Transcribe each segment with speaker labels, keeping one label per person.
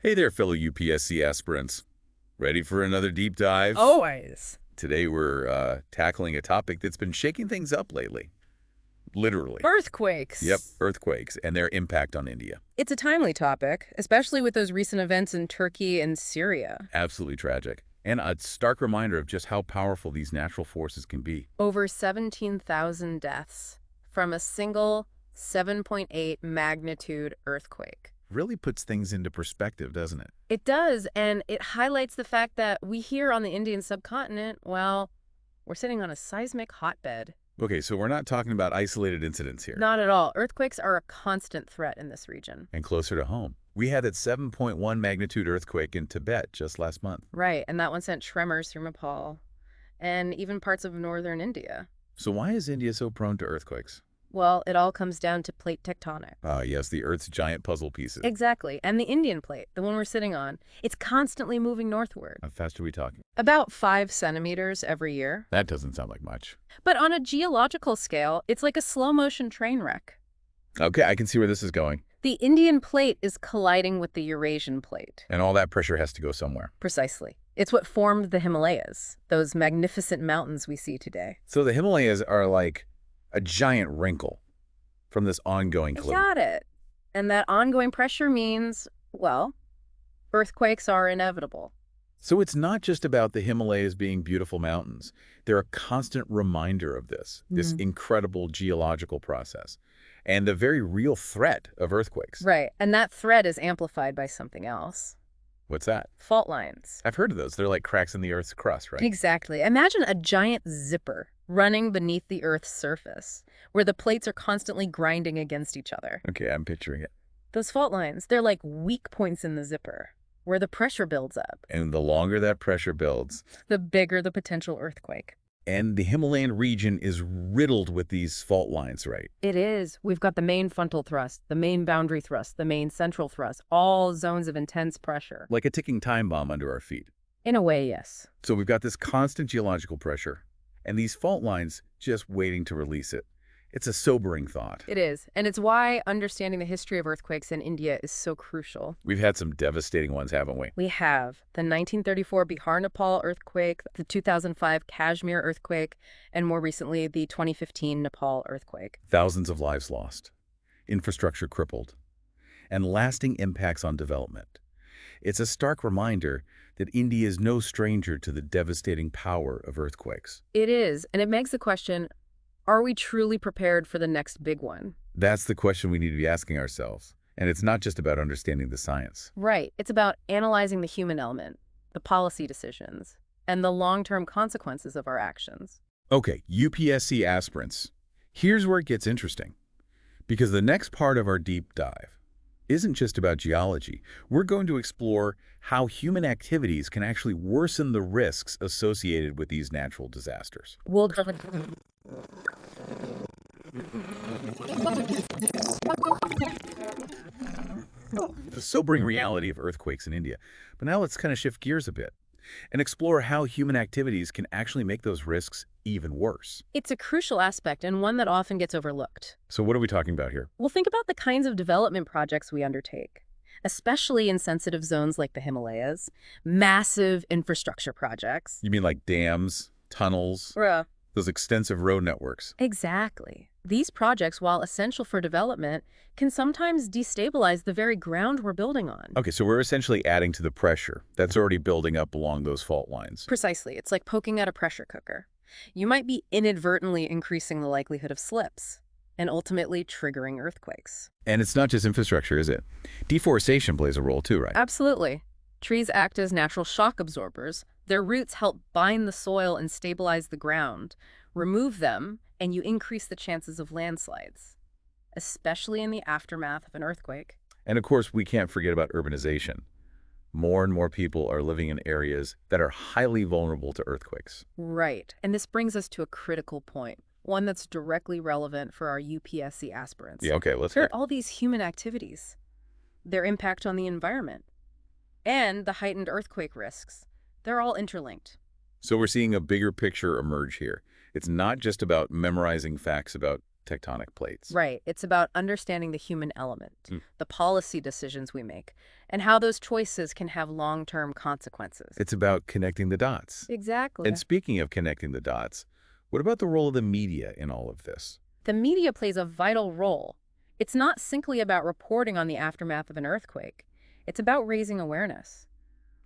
Speaker 1: Hey there, fellow UPSC aspirants. Ready for another deep dive?
Speaker 2: Always.
Speaker 1: Today we're tackling a topic that's been shaking things up lately. Literally. Yep,
Speaker 2: Earthquakes.
Speaker 1: earthquakes and their impact on India.
Speaker 2: It's a timely topic, especially with those recent events in Turkey and Syria.
Speaker 1: Absolutely tragic. And a stark reminder of just how powerful these natural forces can be.
Speaker 2: Over 17,000 deaths from a single 7.8 magnitude earthquake.
Speaker 1: Really puts things into perspective, doesn't it?
Speaker 2: It does, and it highlights the fact that we here on the Indian subcontinent, well, we're sitting on a seismic hotbed.
Speaker 1: Okay, so we're not talking about isolated incidents here.
Speaker 2: Not at all. Earthquakes are a constant threat in this region.
Speaker 1: And closer to home. We had that 7.1 magnitude earthquake in Tibet just last month.
Speaker 2: Right, and that one sent tremors through Nepal and even parts of northern India.
Speaker 1: So why is India so prone to earthquakes?
Speaker 2: Well, it all comes down to plate tectonic.
Speaker 1: Ah, yes, the Earth's giant puzzle pieces.
Speaker 2: Exactly. And the Indian plate, the one we're sitting on, it's constantly moving northward.
Speaker 1: How fast are we talking?
Speaker 2: About 5 centimeters every year.
Speaker 1: That doesn't sound like much.
Speaker 2: But on a geological scale, it's like a slow-motion train wreck.
Speaker 1: Okay, I can see where this is going.
Speaker 2: The Indian plate is colliding with the Eurasian plate.
Speaker 1: And all that pressure has to go somewhere.
Speaker 2: Precisely. It's what formed the Himalayas, those magnificent mountains we see today.
Speaker 1: So the Himalayas are like a giant wrinkle from this ongoing
Speaker 2: You
Speaker 1: collision.
Speaker 2: got it. And that ongoing pressure means, well, earthquakes are inevitable.
Speaker 1: So it's not just about the Himalayas being beautiful mountains. They're a constant reminder of this incredible geological process, and the very real threat of earthquakes.
Speaker 2: Right. And that threat is amplified by something else.
Speaker 1: What's that?
Speaker 2: Fault lines.
Speaker 1: I've heard of those. They're like cracks in the Earth's crust, right?
Speaker 2: Exactly. Imagine a giant zipper running beneath the Earth's surface, where the plates are constantly grinding against each other.
Speaker 1: Okay, I'm picturing it.
Speaker 2: Those fault lines, they're like weak points in the zipper, where the pressure builds up.
Speaker 1: And the longer that pressure builds,
Speaker 2: The bigger the potential earthquake.
Speaker 1: and the Himalayan region is riddled with these fault lines, right?
Speaker 2: It is. We've got the main frontal thrust, the main boundary thrust, the main central thrust, all zones of intense pressure.
Speaker 1: Like a ticking time bomb under our feet.
Speaker 2: In a way, yes.
Speaker 1: So we've got this constant geological pressure, and these fault lines just waiting to release it. It's a sobering thought.
Speaker 2: It is. And it's why understanding the history of earthquakes in India is so crucial.
Speaker 1: We've had some devastating ones, haven't we?
Speaker 2: We have the 1934 Bihar-Nepal earthquake, the 2005 Kashmir earthquake, and more recently, the 2015 Nepal earthquake.
Speaker 1: Thousands of lives lost, infrastructure crippled, and lasting impacts on development. It's a stark reminder that India is no stranger to the devastating power of earthquakes.
Speaker 2: It is, and it begs the question, are we truly prepared for the next big one?
Speaker 1: That's the question we need to be asking ourselves. And it's not just about understanding the science.
Speaker 2: Right. It's about analyzing the human element, the policy decisions, and the long-term consequences of our actions.
Speaker 1: Okay, UPSC aspirants, here's where it gets interesting. Because the next part of our deep dive isn't just about geology. We're going to explore how human activities can actually worsen the risks associated with these natural disasters.
Speaker 2: We'll
Speaker 1: The sobering reality of earthquakes in India. But now let's kind of shift gears a bit and explore how human activities can actually make those risks even worse.
Speaker 2: It's a crucial aspect and one that often gets overlooked.
Speaker 1: So what are we talking about here?
Speaker 2: We'll think about the kinds of development projects we undertake, especially in sensitive zones like the Himalayas, massive infrastructure projects.
Speaker 1: You mean like dams, tunnels,
Speaker 2: Bruh.
Speaker 1: those extensive road networks?
Speaker 2: Exactly. These projects, while essential for development, can sometimes destabilize the very ground we're building on.
Speaker 1: Okay, so we're essentially adding to the pressure that's already building up along those fault lines.
Speaker 2: Precisely. It's like poking at a pressure cooker. You might be inadvertently increasing the likelihood of slips and ultimately triggering earthquakes.
Speaker 1: And it's not just infrastructure, is it? Deforestation plays a role too, right?
Speaker 2: Absolutely. Trees act as natural shock absorbers. Their roots help bind the soil and stabilize the ground. Remove them, and you increase the chances of landslides, especially in the aftermath of an earthquake.
Speaker 1: And of course, we can't forget about urbanization. More and more people are living in areas that are highly vulnerable to earthquakes.
Speaker 2: Right. And this brings us to a critical point, one that's directly relevant for our UPSC aspirants.
Speaker 1: Yeah, okay, let's hear.
Speaker 2: All these human activities, their impact on the environment, and the heightened earthquake risks, they're all interlinked.
Speaker 1: So we're seeing a bigger picture emerge here. It's not just about memorizing facts about tectonic plates.
Speaker 2: Right. It's about understanding the human element,
Speaker 1: Mm.
Speaker 2: the policy decisions we make, and how those choices can have long-term consequences.
Speaker 1: It's about connecting the dots.
Speaker 2: Exactly.
Speaker 1: And speaking of connecting the dots, what about the role of the media in all of this?
Speaker 2: The media plays a vital role. It's not simply about reporting on the aftermath of an earthquake. It's about raising awareness,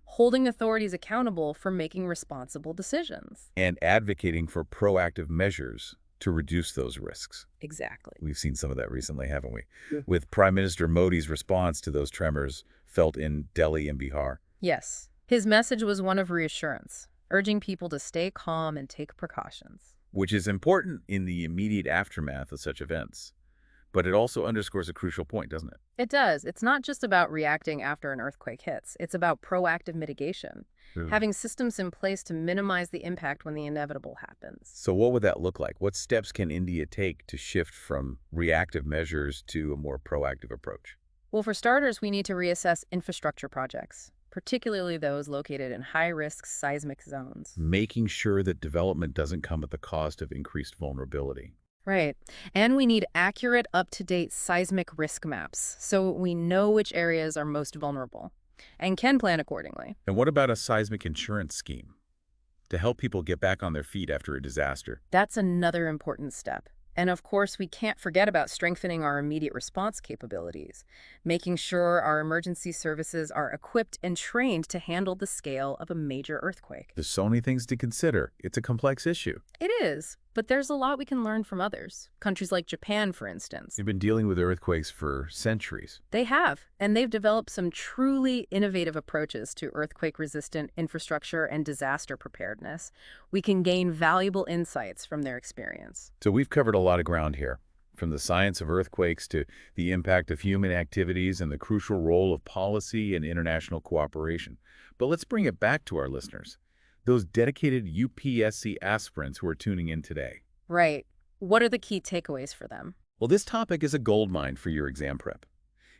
Speaker 2: holding authorities accountable for making responsible decisions.
Speaker 1: And advocating for proactive measures to reduce those risks.
Speaker 2: Exactly.
Speaker 1: We've seen some of that recently, haven't we?
Speaker 2: Yeah.
Speaker 1: With Prime Minister Modi's response to those tremors felt in Delhi and Bihar.
Speaker 2: Yes. His message was one of reassurance, urging people to stay calm and take precautions.
Speaker 1: Which is important in the immediate aftermath of such events. But it also underscores a crucial point, doesn't it?
Speaker 2: It does. It's not just about reacting after an earthquake hits. It's about proactive mitigation, having systems in place to minimize the impact when the inevitable happens.
Speaker 1: So what would that look like? What steps can India take to shift from reactive measures to a more proactive approach?
Speaker 2: Well, for starters, we need to reassess infrastructure projects, particularly those located in high-risk seismic zones.
Speaker 1: Making sure that development doesn't come at the cost of increased vulnerability.
Speaker 2: Right. And we need accurate, up-to-date seismic risk maps so we know which areas are most vulnerable and can plan accordingly.
Speaker 1: And what about a seismic insurance scheme to help people get back on their feet after a disaster?
Speaker 2: That's another important step. And of course, we can't forget about strengthening our immediate response capabilities, making sure our emergency services are equipped and trained to handle the scale of a major earthquake.
Speaker 1: There's so many things to consider. It's a complex issue.
Speaker 2: It is, but there's a lot we can learn from others. Countries like Japan, for instance.
Speaker 1: They've been dealing with earthquakes for centuries.
Speaker 2: They have, and they've developed some truly innovative approaches to earthquake-resistant infrastructure and disaster preparedness. We can gain valuable insights from their experience.
Speaker 1: So we've covered a lot of ground here, from the science of earthquakes to the impact of human activities and the crucial role of policy and international cooperation. But let's bring it back to our listeners, those dedicated UPSC aspirants who are tuning in today.
Speaker 2: Right. What are the key takeaways for them?
Speaker 1: Well, this topic is a goldmine for your exam prep.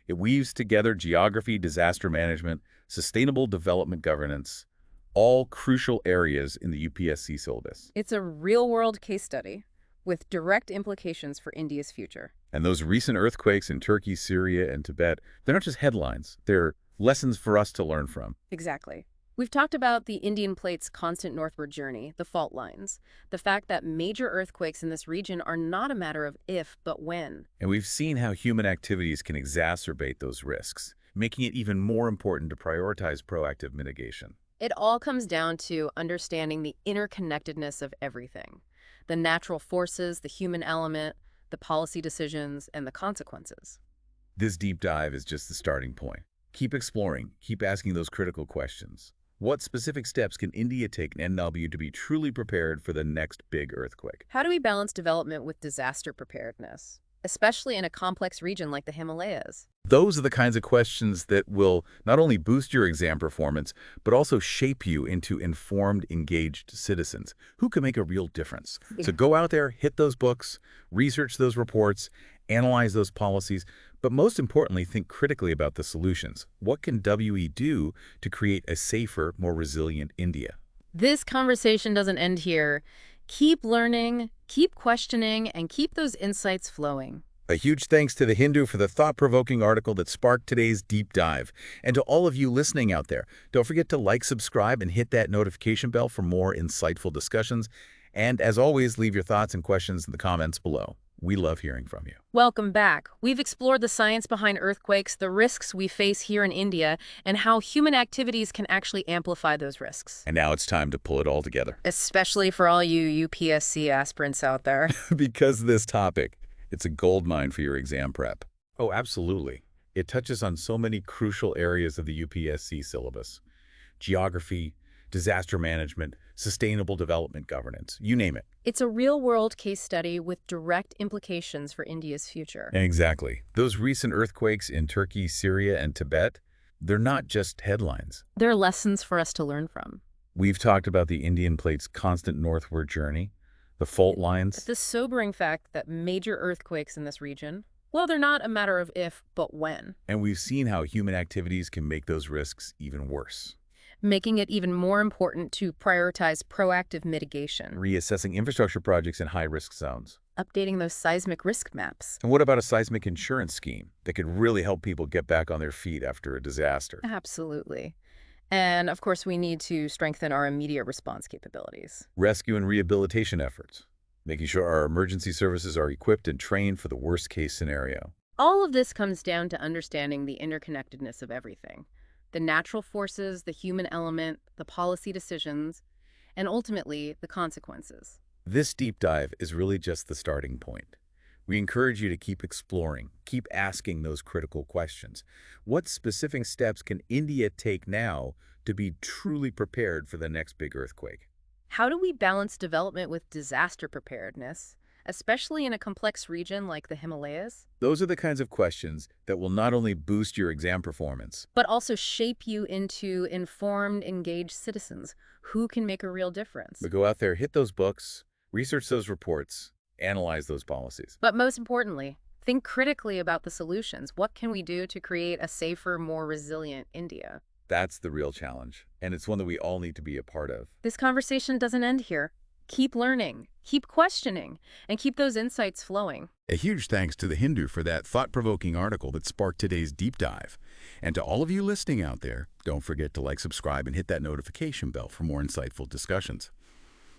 Speaker 1: It weaves together geography, disaster management, sustainable development governance, all crucial areas in the UPSC syllabus.
Speaker 2: It's a real-world case study with direct implications for India's future.
Speaker 1: And those recent earthquakes in Turkey, Syria, and Tibet, they're not just headlines. They're lessons for us to learn from.
Speaker 2: Exactly. We've talked about the Indian plate's constant northward journey, the fault lines, the fact that major earthquakes in this region are not a matter of if, but when.
Speaker 1: And we've seen how human activities can exacerbate those risks, making it even more important to prioritize proactive mitigation.
Speaker 2: It all comes down to understanding the interconnectedness of everything. The natural forces, the human element, the policy decisions, and the consequences.
Speaker 1: This deep dive is just the starting point. Keep exploring, keep asking those critical questions. What specific steps can India take in NW to be truly prepared for the next big earthquake?
Speaker 2: How do we balance development with disaster preparedness, especially in a complex region like the Himalayas?
Speaker 1: Those are the kinds of questions that will not only boost your exam performance, but also shape you into informed, engaged citizens who can make a real difference. So go out there, hit those books, research those reports, analyze those policies, but most importantly, think critically about the solutions. What can WE do to create a safer, more resilient India?
Speaker 2: This conversation doesn't end here. Keep learning, keep questioning, and keep those insights flowing.
Speaker 1: A huge thanks to The Hindu for the thought-provoking article that sparked today's deep dive. And to all of you listening out there, don't forget to like, subscribe, and hit that notification bell for more insightful discussions. And as always, leave your thoughts and questions in the comments below. We love hearing from you.
Speaker 2: Welcome back. We've explored the science behind earthquakes, the risks we face here in India, and how human activities can actually amplify those risks.
Speaker 1: And now it's time to pull it all together.
Speaker 2: Especially for all you UPSC aspirants out there.
Speaker 1: Because this topic, it's a goldmine for your exam prep. Oh, absolutely. It touches on so many crucial areas of the UPSC syllabus. Geography, disaster management, sustainable development governance, you name it.
Speaker 2: It's a real-world case study with direct implications for India's future.
Speaker 1: Exactly. Those recent earthquakes in Turkey, Syria, and Tibet, they're not just headlines.
Speaker 2: They're lessons for us to learn from.
Speaker 1: We've talked about the Indian plate's constant northward journey, the fault lines.
Speaker 2: The sobering fact that major earthquakes in this region, well, they're not a matter of if, but when.
Speaker 1: And we've seen how human activities can make those risks even worse.
Speaker 2: Making it even more important to prioritize proactive mitigation.
Speaker 1: Reassessing infrastructure projects in high-risk zones.
Speaker 2: updating those seismic risk maps.
Speaker 1: And what about a seismic insurance scheme that could really help people get back on their feet after a disaster?
Speaker 2: Absolutely. And of course, we need to strengthen our immediate response capabilities.
Speaker 1: Rescue and rehabilitation efforts, making sure our emergency services are equipped and trained for the worst-case scenario.
Speaker 2: All of this comes down to understanding the interconnectedness of everything: the natural forces, the human element, the policy decisions, and ultimately the consequences.
Speaker 1: This deep dive is really just the starting point. We encourage you to keep exploring, keep asking those critical questions. What specific steps can India take now to be truly prepared for the next big earthquake?
Speaker 2: How do we balance development with disaster preparedness, especially in a complex region like the Himalayas,
Speaker 1: Those are the kinds of questions that will not only boost your exam performance,
Speaker 2: but also shape you into informed, engaged citizens who can make a real difference?
Speaker 1: but go out there, hit those books, research those reports, analyze those policies.
Speaker 2: But most importantly, think critically about the solutions. What can we do to create a safer, more resilient India?
Speaker 1: That's the real challenge, and it's one that we all need to be a part of.
Speaker 2: This conversation doesn't end here. Keep learning, keep questioning, and keep those insights flowing.
Speaker 3: A huge thanks to The Hindu for that thought-provoking article that sparked today's deep dive. And to all of you listening out there, don't forget to like, subscribe, and hit that notification bell for more insightful discussions.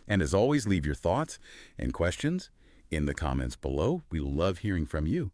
Speaker 3: And as always, leave your thoughts and questions in the comments below. We love hearing from you.